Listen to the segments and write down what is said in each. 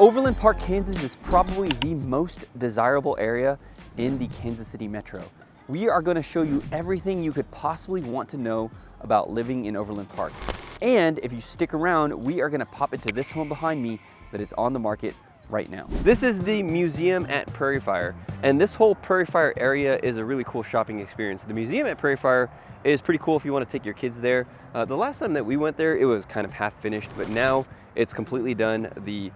Overland Park, Kansas is probably the most desirable area in the Kansas City metro. We are going to show you everything you could possibly want to know about living in Overland Park. And if you stick around, we are going to pop into this home behind me that is on the market right now. This is the museum at Prairie Fire, and this whole Prairie Fire area is a really cool shopping experience. The museum at Prairie Fire is pretty cool if you want to take your kids there. The last time that we went there, it was kind of half finished, but now it's completely done. The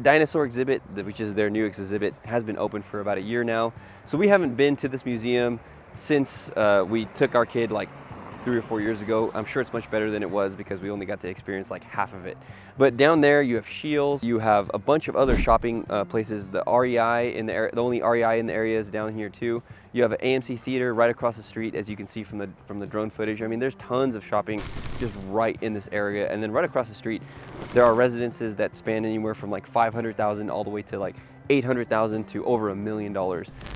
dinosaur exhibit, which is their new exhibit, has been open for about a year now. So we haven't been to this museum since we took our kid like 3 or 4 years ago. I'm sure it's much better than it was because we only got to experience like half of it. But down there you have Scheels, you have a bunch of other shopping places. The REI in the area, the only REI in the area is down here too. You have an AMC theater right across the street, as you can see from the drone footage. I mean, there's tons of shopping just right in this area. And then right across the street, there are residences that span anywhere from like 500,000 all the way to like 800,000 to over $1 million.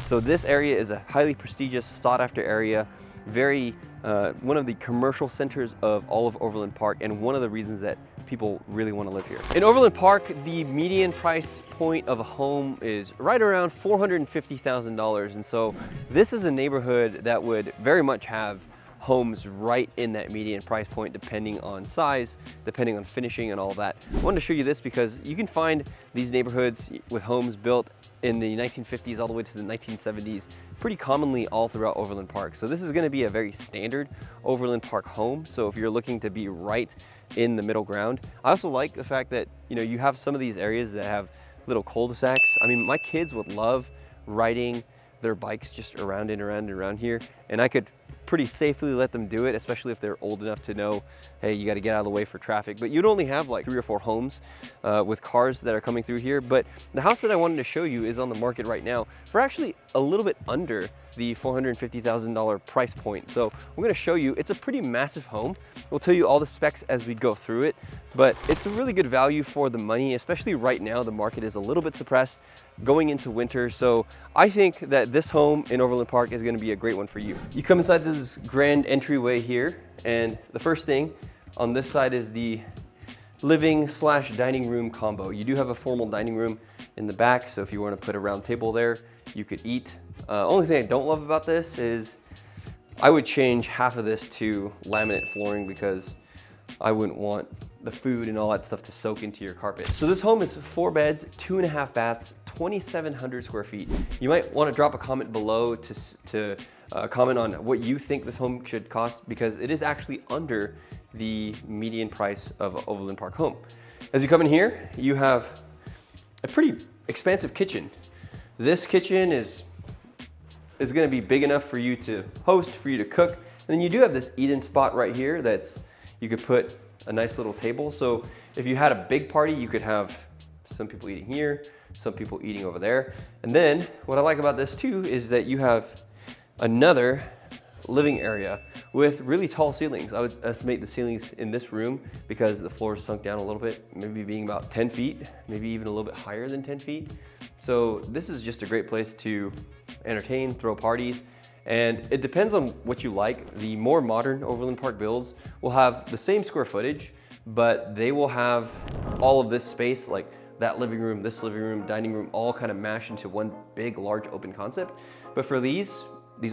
So this area is a highly prestigious, sought after area. Very one of the commercial centers of all of Overland Park, and one of the reasons that people really want to live here. In Overland Park, the median price point of a home is right around $450,000, and so this is a neighborhood that would very much have homes right in that median price point, depending on size, depending on finishing and all that. I wanted to show you this because you can find these neighborhoods with homes built in the 1950s all the way to the 1970s pretty commonly all throughout Overland Park. So this is going to be a very standard Overland Park home. So if you're looking to be right in the middle ground, I also like the fact that you have some of these areas that have little cul-de-sacs. I mean, my kids would love riding their bikes just around and around and around here, and I could pretty safely let them do it, especially if they're old enough to know, hey, you got to get out of the way for traffic. But you'd only have like 3 or 4 homes with cars that are coming through here. But the house that I wanted to show you is on the market right now for actually a little bit under the $450,000 price point. So we're going to show you, it's a pretty massive home. We'll tell you all the specs as we go through it, but it's a really good value for the money, especially right now. The market is a little bit suppressed going into winter. So I think that this home in Overland Park is going to be a great one for you. You come inside this grand entryway here, and the first thing on this side is the living / dining room combo. You do have a formal dining room in the back, so if you want to put a round table there, you could eat. Only thing I don't love about this is I would change half of this to laminate flooring because I wouldn't want the food and all that stuff to soak into your carpet. So this home is 4 beds, 2.5 baths, 2,700 square feet. You might want to drop a comment below to comment on what you think this home should cost, because it is actually under the median price of an Overland Park home. As you come in here, you have a pretty expansive kitchen. This kitchen is going to be big enough for you to host, for you to cook. And then you do have this eat-in spot right here that's, you could put a nice little table. So if you had a big party, you could have some people eating here, some people eating over there. And then what I like about this too is that you have another living area with really tall ceilings. I would estimate the ceilings in this room, because the floor is sunk down a little bit, maybe being about 10 feet, maybe even a little bit higher than 10 feet. So this is just a great place to entertain, throw parties, and it depends on what you like. The more modern Overland Park builds will have the same square footage, but they will have all of this space, like that living room, this living room, dining room, all kind of mashed into one big, large open concept. But for these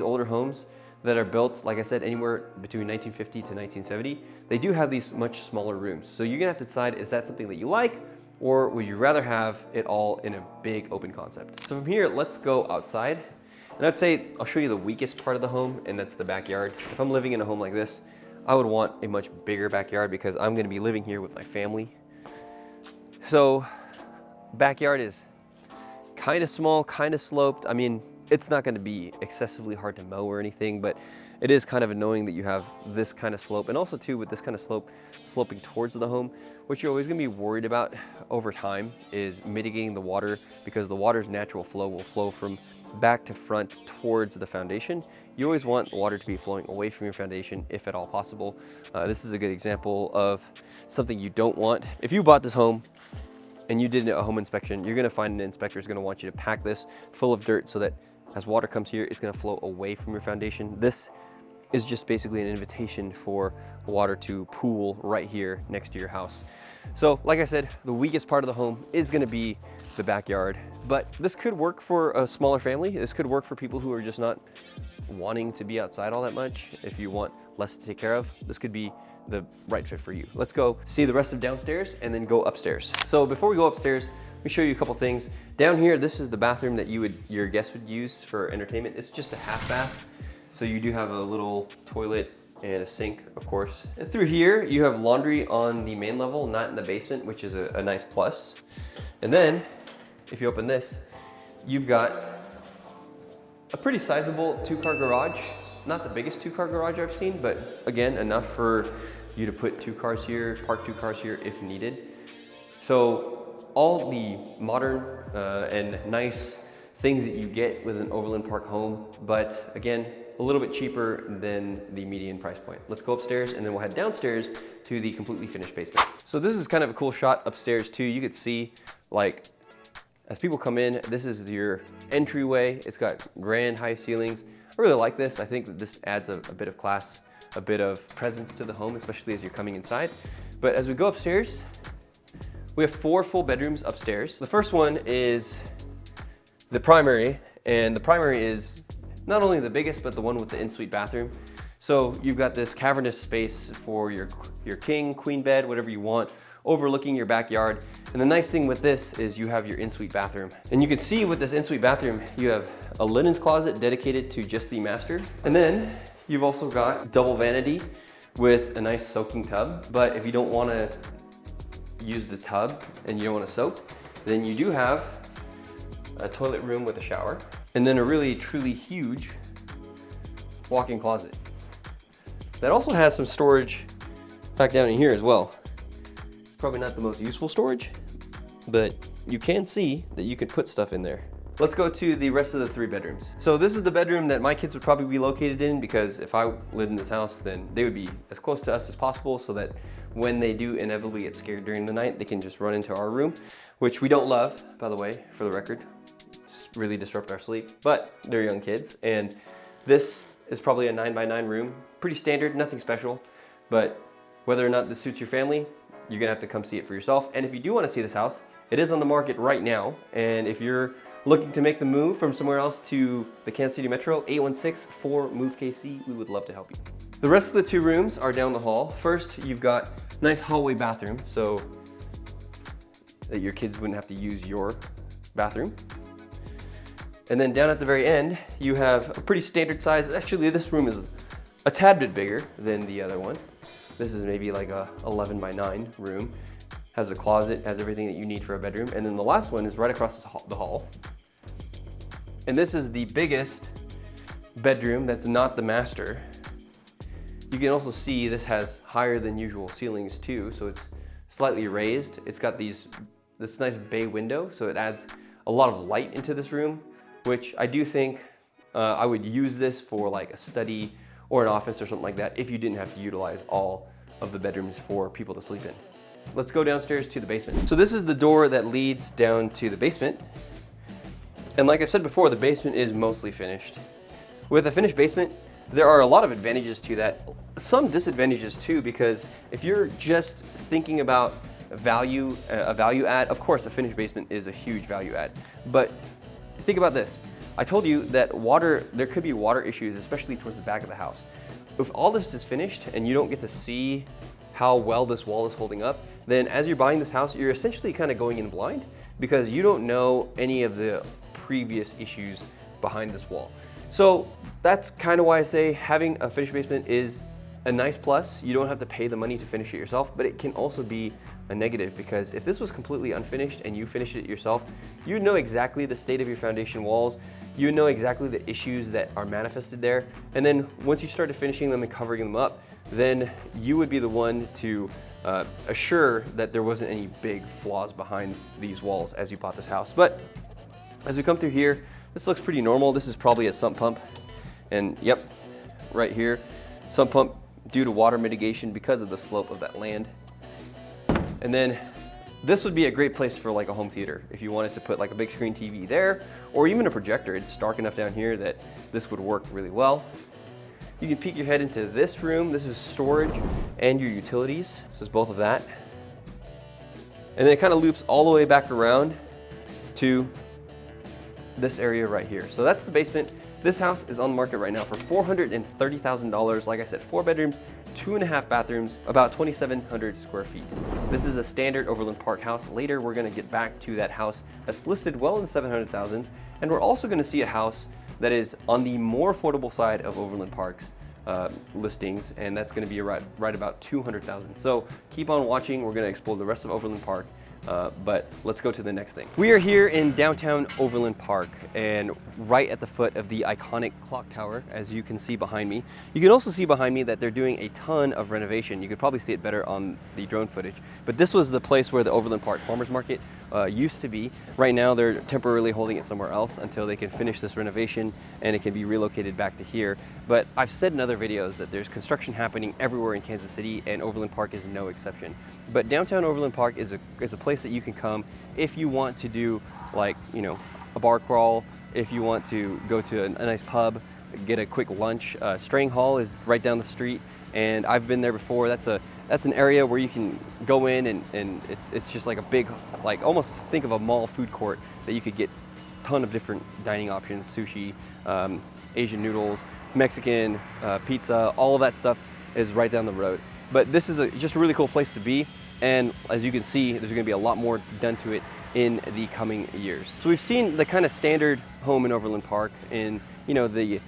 older homes that are built, like I said, anywhere between 1950 to 1970, they do have these much smaller rooms. So you're gonna have to decide, is that something that you like, or would you rather have it all in a big open concept? So from here, let's go outside. And I'd say I'll show you the weakest part of the home, and that's the backyard. If I'm living in a home like this, I would want a much bigger backyard because I'm gonna be living here with my family. So backyard is kind of small, kind of sloped. I mean, it's not gonna be excessively hard to mow or anything, but it is kind of annoying that you have this kind of slope. And also too, with this kind of slope sloping towards the home, what you're always gonna be worried about over time is mitigating the water, because the water's natural flow will flow from back to front towards the foundation. You always want water to be flowing away from your foundation if at all possible. This is a good example of something you don't want. If you bought this home and you did a home inspection, you're gonna find an inspector is gonna want you to pack this full of dirt so that as water comes here, it's gonna flow away from your foundation. This is just basically an invitation for water to pool right here next to your house. So like I said, the weakest part of the home is gonna be the backyard. But this could work for a smaller family. This could work for people who are just not wanting to be outside all that much. If you want less to take care of, this could be the right fit for you. Let's go see the rest of downstairs and then go upstairs. So before we go upstairs, let me show you a couple things. Down here, this is the bathroom that your guests would use for entertainment. It's just a half bath. So you do have a little toilet and a sink, of course. And through here, you have laundry on the main level, not in the basement, which is a nice plus. And then, if you open this, you've got a pretty sizable 2-car garage. Not the biggest 2-car garage I've seen, but again, enough for you to put 2 cars here, park 2 cars here if needed. So all the modern and nice things that you get with an Overland Park home, but again, a little bit cheaper than the median price point. Let's go upstairs and then we'll head downstairs to the completely finished basement. So this is kind of a cool shot upstairs too. You could see, like, as people come in, this is your entryway. It's got grand high ceilings. I really like this. I think that this adds a bit of class, a bit of presence to the home, especially as you're coming inside. But as we go upstairs, we have 4 full bedrooms upstairs. The first one is the primary, and the primary is not only the biggest, but the one with the in-suite bathroom. So you've got this cavernous space for your king, queen bed, whatever you want, overlooking your backyard. And the nice thing with this is you have your in-suite bathroom. And you can see with this in-suite bathroom, you have a linens closet dedicated to just the master. And then you've also got double vanity with a nice soaking tub. But if you don't want to use the tub and you don't want to soak, then you do have a toilet room with a shower, and then a really truly huge walk-in closet that also has some storage back down in here as well. Probably not the most useful storage, but you can see that you can put stuff in there. Let's go to the rest of the 3 bedrooms. So this is the bedroom that my kids would probably be located in, because if I lived in this house, then they would be as close to us as possible so that when they do inevitably get scared during the night, they can just run into our room, which we don't love, by the way, for the record. It's really disrupt our sleep, but they're young kids. And this is probably a 9x9 room. Pretty standard, nothing special, but whether or not this suits your family, you're gonna have to come see it for yourself. And if you do wanna see this house, it is on the market right now. And if you're looking to make the move from somewhere else to the Kansas City Metro, 816-4-MOVE-KC, we would love to help you. The rest of the 2 rooms are down the hall. First, you've got nice hallway bathroom, so that your kids wouldn't have to use your bathroom. And then down at the very end, you have a pretty standard size. Actually, this room is a tad bit bigger than the other one. This is maybe like a 11x9 room. Has a closet, has everything that you need for a bedroom. And then the last one is right across the hall. And this is the biggest bedroom that's not the master. You can also see this has higher than usual ceilings too, so it's slightly raised. It's got this nice bay window, so it adds a lot of light into this room, which I do think I would use this for like a study or an office or something like that if you didn't have to utilize all of the bedrooms for people to sleep in. Let's go downstairs to the basement. So this is the door that leads down to the basement. And like I said before, the basement is mostly finished. With a finished basement, there are a lot of advantages to that. Some disadvantages too, because if you're just thinking about a value add, of course a finished basement is a huge value add. But think about this. I told you that there could be water issues, especially towards the back of the house. If all this is finished and you don't get to see how well this wall is holding up, then as you're buying this house, you're essentially kind of going in blind because you don't know any of the previous issues behind this wall. So that's kind of why I say having a finished basement is a nice plus. You don't have to pay the money to finish it yourself, but it can also be a negative because if this was completely unfinished and you finished it yourself, you'd know exactly the state of your foundation walls, you know exactly the issues that are manifested there, and then once you started finishing them and covering them up, then you would be the one to assure that there wasn't any big flaws behind these walls as you bought this house. But as we come through here, this looks pretty normal. This is probably a sump pump, and yep, right here, sump pump due to water mitigation because of the slope of that land. And then this would be a great place for like a home theater if you wanted to put like a big screen TV there or even a projector. It's dark enough down here that this would work really well. You can peek your head into this room. This is storage and your utilities. This is both of that. And then it kind of loops all the way back around to this area right here. So that's the basement. This house is on the market right now for $430,000. Like I said, 4 bedrooms, 2.5 bathrooms, about 2,700 square feet. This is a standard Overland Park house. Later, we're gonna get back to that house that's listed well in the 700,000s. And we're also gonna see a house that is on the more affordable side of Overland Park's listings, and that's gonna be right about 200,000. So keep on watching. We're gonna explore the rest of Overland Park. But let's go to the next thing. We are here in downtown Overland Park and right at the foot of the iconic clock tower, as you can see behind me. You can also see behind me that they're doing a ton of renovation. You could probably see it better on the drone footage. But this was the place where the Overland Park Farmers Market used to be. Right now they're temporarily holding it somewhere else until they can finish this renovation and it can be relocated back to here. But I've said in other videos that there's construction happening everywhere in Kansas City, and Overland Park is no exception. But downtown Overland Park is a place that you can come if you want to do, like, you know, a bar crawl, if you want to go to a nice pub, get a quick lunch. Strang Hall is right down the street, and I've been there before. That's an area where you can go in and it's just like a big, like, almost think of a mall food court that you could get a ton of different dining options, sushi, Asian noodles, Mexican, pizza, all of that stuff is right down the road. But this is just a really cool place to be. And as you can see, there's gonna be a lot more done to it in the coming years. So we've seen the kind of standard home in Overland Park in, you know, the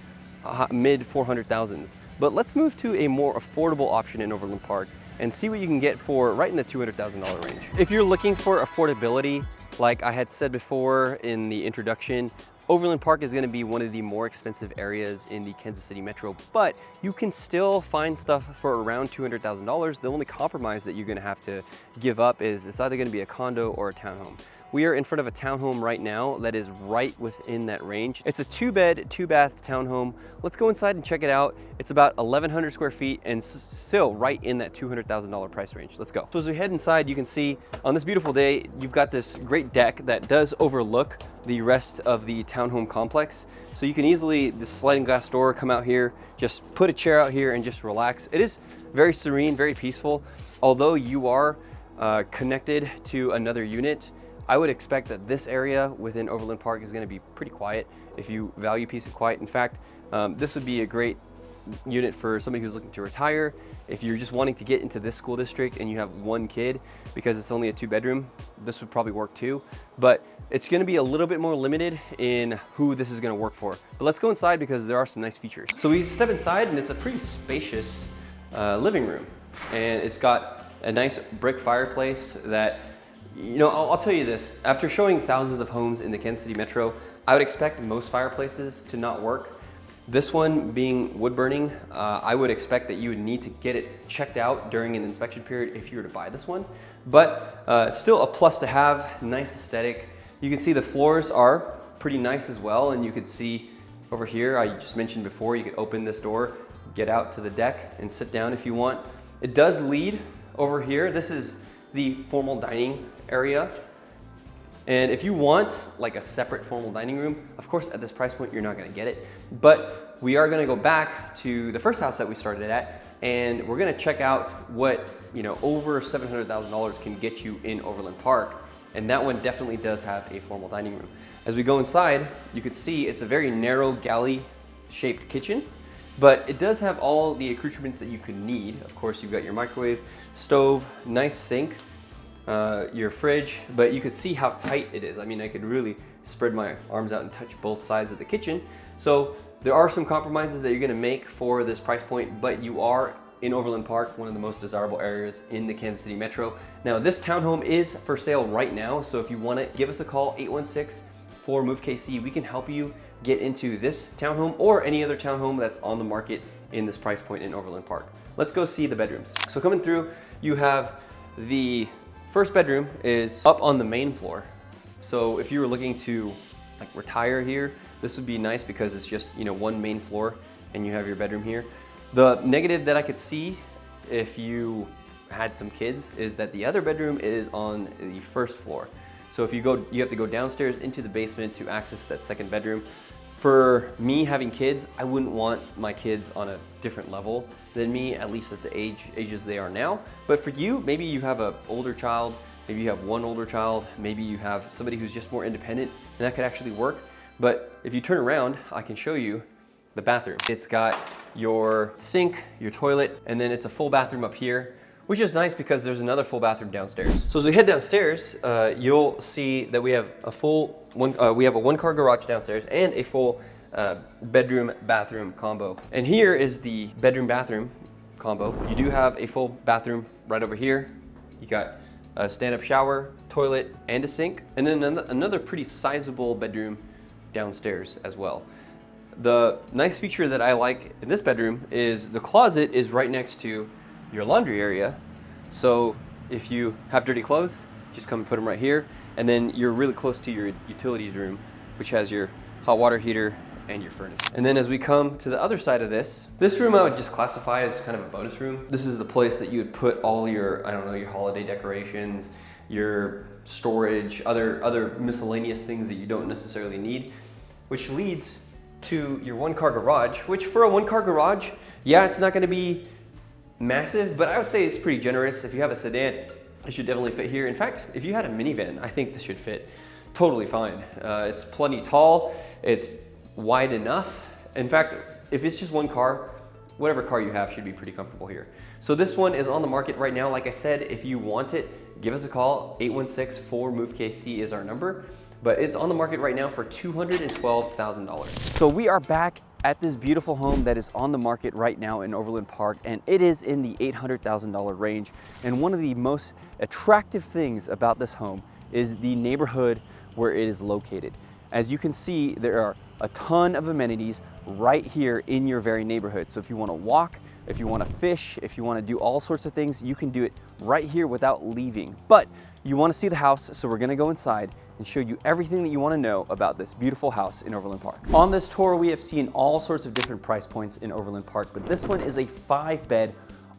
mid 400,000s. But let's move to a more affordable option in Overland Park and see what you can get for right in the $200,000 range. If you're looking for affordability, like I had said before in the introduction, Overland Park is going to be one of the more expensive areas in the Kansas City metro, but you can still find stuff for around $200,000. The only compromise that you're going to have to give up is it's either going to be a condo or a townhome. We are in front of a townhome right now that is right within that range. It's a 2-bed, 2-bath townhome. Let's go inside and check it out. It's about 1,100 square feet and still right in that $200,000 price range. Let's go. So as we head inside, you can see on this beautiful day, you've got this great deck that does overlook the rest of the townhome complex. So you can easily, this sliding glass door, come out here, just put a chair out here and just relax. It is very serene, very peaceful. Although you are connected to another unit, I would expect that this area within Overland Park is going to be pretty quiet if you value peace and quiet. In fact, this would be a great unit for somebody who's looking to retire. If you're just wanting to get into this school district and you have one kid, because it's only a 2-bedroom, this would probably work too. But it's going to be a little bit more limited in who this is going to work for. But let's go inside because there are some nice features. So we step inside and it's a pretty spacious living room. And it's got a nice brick fireplace that, you know, I'll tell you this, after showing thousands of homes in the Kansas City metro, I would expect most fireplaces to not work. This one being wood burning, I would expect that you would need to get it checked out during an inspection period if you were to buy this one. But still a plus to have, nice aesthetic. You can see the floors are pretty nice as well, and you could see over here, I just mentioned before, you could open this door, get out to the deck and sit down if you want. It does lead over here. This is the formal dining area. And if you want like a separate formal dining room, of course at this price point you're not gonna get it, but we are gonna go back to the first house that we started at, and we're gonna check out what, you know, over $700,000 can get you in Overland Park. And that one definitely does have a formal dining room. As we go inside, you can see it's a very narrow galley shaped kitchen, but it does have all the accoutrements that you could need. Of course, you've got your microwave, stove, nice sink, your fridge, but you could see how tight it is. I mean, I could really spread my arms out and touch both sides of the kitchen. So there are some compromises that you're gonna make for this price point, but you are in Overland Park, one of the most desirable areas in the Kansas City metro. Now, this townhome is for sale right now, so if you want it, give us a call, 816-4MOVE-KC. We can help you get into this townhome or any other townhome that's on the market in this price point in Overland Park. Let's go see the bedrooms. So coming through, you have the first bedroom is up on the main floor. So if you were looking to like retire here, this would be nice because it's just, you know, one main floor and you have your bedroom here. The negative that I could see if you had some kids is that the other bedroom is on the first floor. So if you go, you have to go downstairs into the basement to access that second bedroom. For me having kids, I wouldn't want my kids on a different level than me, at least at the ages they are now. But for you, maybe you have an older child Maybe you have one older child, maybe you have somebody who's just more independent, and that could actually work. But if you turn around, I can show you the bathroom. It's got your sink, your toilet, and then it's a full bathroom up here, which is nice because there's another full bathroom downstairs. So as we head downstairs, you'll see that we have a one-car garage downstairs and a full bedroom bathroom combo. And here is the bedroom bathroom combo. You do have a full bathroom right over here. You got a stand-up shower, toilet, and a sink, and then another pretty sizable bedroom downstairs as well. The nice feature that I like in this bedroom is the closet is right next to your laundry area. So if you have dirty clothes, just come and put them right here. And then you're really close to your utilities room, which has your hot water heater and your furnace. And then as we come to the other side of this room I would just classify as kind of a bonus room. This is the place that you would put all your, I don't know, your holiday decorations, your storage, other miscellaneous things that you don't necessarily need, which leads to your one-car garage, which for a one-car garage, yeah, it's not gonna be massive, but I would say it's pretty generous. If you have a sedan, it should definitely fit here. In fact, if you had a minivan, I think this should fit totally fine. It's plenty tall, it's wide enough. In fact, if it's just one car, whatever car you have should be pretty comfortable here. So this one is on the market right now. Like I said, if you want it, give us a call. 816-4MOVE-KC is our number, but it's on the market right now for $212,000. So we are back at this beautiful home that is on the market right now in Overland Park, and it is in the $800,000 range. And one of the most attractive things about this home is the neighborhood where it is located. As you can see, there are a ton of amenities right here in your very neighborhood. So if you want to walk, if you want to fish, if you want to do all sorts of things, you can do it right here without leaving. But you want to see the house, so we're going to go inside and show you everything that you want to know about this beautiful house in Overland Park. On this tour, we have seen all sorts of different price points in Overland Park, but this one is a 5-bed,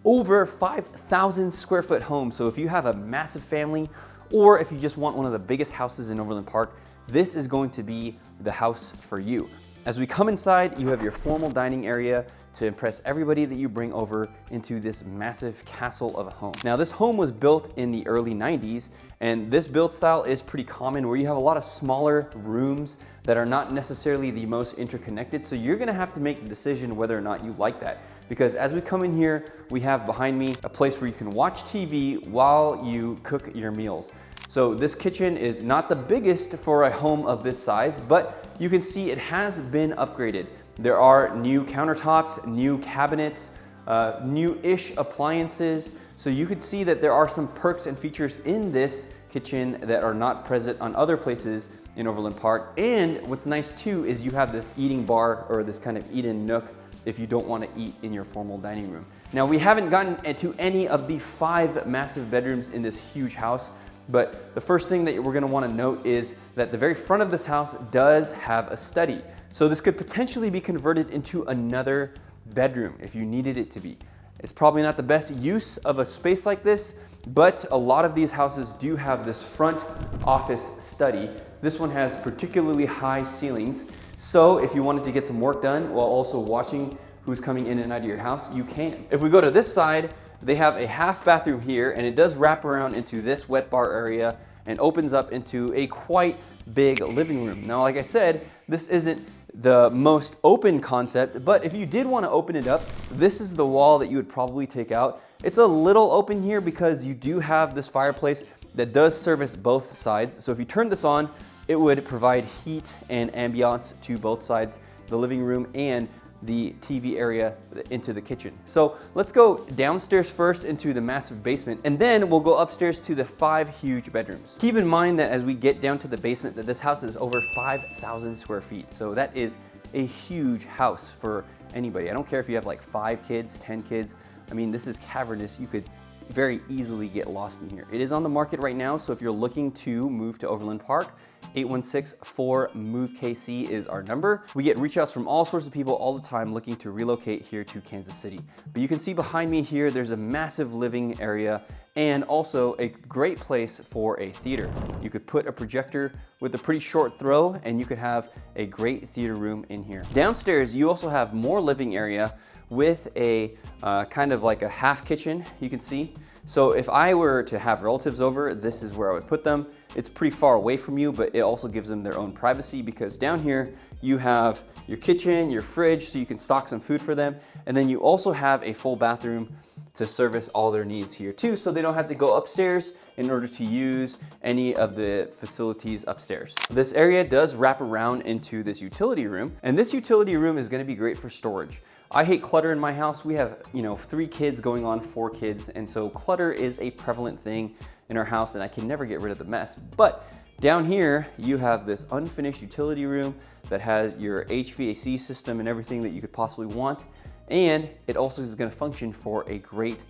over 5,000 square foot home. So if you have a massive family, or if you just want one of the biggest houses in Overland Park, this is going to be the house for you. As we come inside, you have your formal dining area to impress everybody that you bring over into this massive castle of a home. Now, this home was built in the early 90s, and this build style is pretty common where you have a lot of smaller rooms that are not necessarily the most interconnected. So you're gonna have to make the decision whether or not you like that. Because as we come in here, we have behind me a place where you can watch TV while you cook your meals. So this kitchen is not the biggest for a home of this size, but you can see it has been upgraded. There are new countertops, new cabinets, new-ish appliances. So you could see that there are some perks and features in this kitchen that are not present on other places in Overland Park. And what's nice too is you have this eating bar, or this kind of eat-in nook, if you don't want to eat in your formal dining room. Now, we haven't gotten to any of the 5 massive bedrooms in this huge house, but the first thing that we're going to want to note is that the very front of this house does have a study. So this could potentially be converted into another bedroom if you needed it to be. It's probably not the best use of a space like this, but a lot of these houses do have this front office study. This one has particularly high ceilings. So if you wanted to get some work done while also watching who's coming in and out of your house, you can. If we go to this side, they have a half bathroom here, and it does wrap around into this wet bar area and opens up into a quite big living room. Now, like I said, this isn't the most open concept, but if you did want to open it up, this is the wall that you would probably take out. It's a little open here because you do have this fireplace that does service both sides. So if you turn this on, it would provide heat and ambiance to both sides, the living room and the TV area into the kitchen. So let's go downstairs first into the massive basement, and then we'll go upstairs to the 5 huge bedrooms. Keep in mind that as we get down to the basement, that this house is over 5,000 square feet. So that is a huge house for anybody. I don't care if you have like 5 kids, 10 kids. I mean, this is cavernous. You could very easily get lost in here. It is on the market right now, so if you're looking to move to Overland Park 816-4-MOVE-KC is our number. We get reach outs from all sorts of people all the time looking to relocate here to Kansas City. But you can see behind me here, there's a massive living area and also a great place for a theater. You could put a projector with a pretty short throw and you could have a great theater room in here. Downstairs, you also have more living area with a kind of like a half kitchen, you can see. So if I were to have relatives over, this is where I would put them. It's pretty far away from you, but it also gives them their own privacy because down here you have your kitchen, your fridge, so you can stock some food for them. And then you also have a full bathroom to service all their needs here too, so they don't have to go upstairs in order to use any of the facilities upstairs. This area does wrap around into this utility room, and this utility room is gonna be great for storage. I hate clutter in my house. We have, 3 kids going on 4 kids, and so clutter is a prevalent thing in our house, and I can never get rid of the mess. But down here, you have this unfinished utility room that has your HVAC system and everything that you could possibly want, and it also is gonna function for a great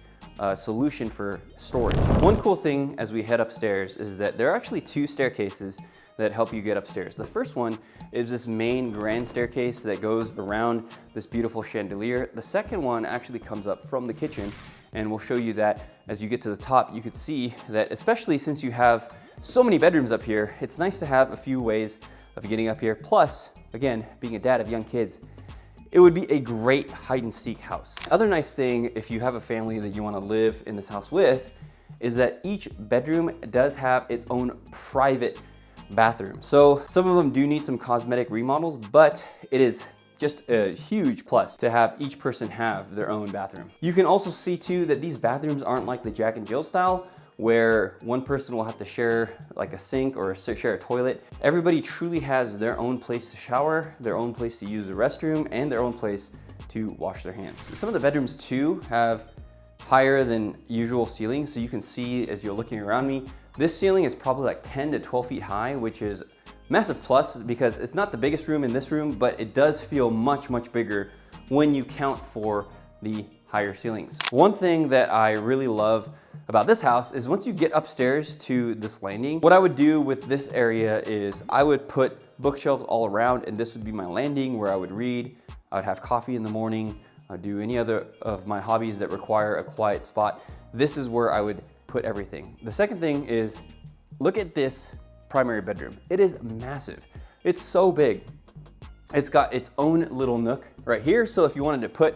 solution for storage. One cool thing as we head upstairs is that there are actually 2 staircases that help you get upstairs. The first one is this main grand staircase that goes around this beautiful chandelier. The second one actually comes up from the kitchen, and we'll show you that as you get to the top. You could see that, especially since you have so many bedrooms up here, it's nice to have a few ways of getting up here. Plus, again, being a dad of young kids, it would be a great hide and seek house. Other nice thing, if you have a family that you want to live in this house with, is that each bedroom does have its own private bathroom. So some of them do need some cosmetic remodels, but it is just a huge plus to have each person have their own bathroom. You can also see too that these bathrooms aren't like the Jack and Jill style, where one person will have to share like a sink or share a toilet. Everybody truly has their own place to shower, their own place to use the restroom, and their own place to wash their hands. Some of the bedrooms too have higher than usual ceilings. So you can see as you're looking around me, this ceiling is probably like 10 to 12 feet high, which is massive plus because it's not the biggest room in this room, but it does feel much, much bigger when you count for the higher ceilings. One thing that I really love about this house is once you get upstairs to this landing, what I would do with this area is I would put bookshelves all around, and this would be my landing where I would read. I would have coffee in the morning. I'd do any other of my hobbies that require a quiet spot. This is where I would put everything. The second thing is, look at this primary bedroom. It is massive. It's so big. It's got its own little nook right here. So if you wanted to put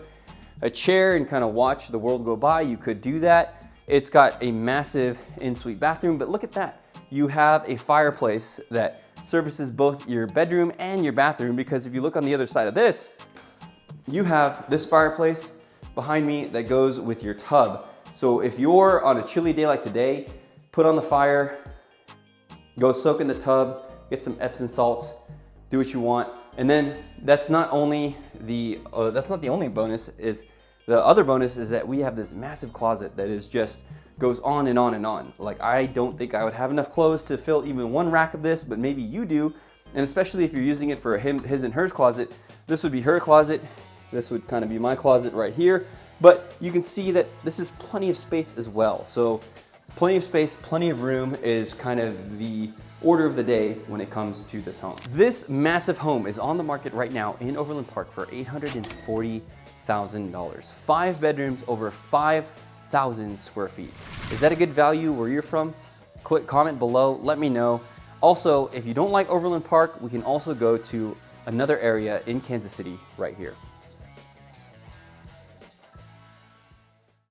a chair and kind of watch the world go by, you could do that. It's got a massive ensuite bathroom, but look at that. You have a fireplace that services both your bedroom and your bathroom, because if you look on the other side of this, you have this fireplace behind me that goes with your tub. So if you're on a chilly day like today, put on the fire, go soak in the tub, get some Epsom salts, do what you want. And then that's not only the only bonus. The other bonus is that we have this massive closet that is just goes on and on and on. Like, I don't think I would have enough clothes to fill even one rack of this, but maybe you do. And especially if you're using it for his and hers closet, this would be her closet. This would kind of be my closet right here. But you can see that this is plenty of space as well. So plenty of space, plenty of room is kind of the order of the day when it comes to this home. This massive home is on the market right now in Overland Park for $840,000. 5 bedrooms, over 5,000 square feet. Is that a good value where you're from? Comment below, let me know. Also, if you don't like Overland Park, we can also go to another area in Kansas City right here.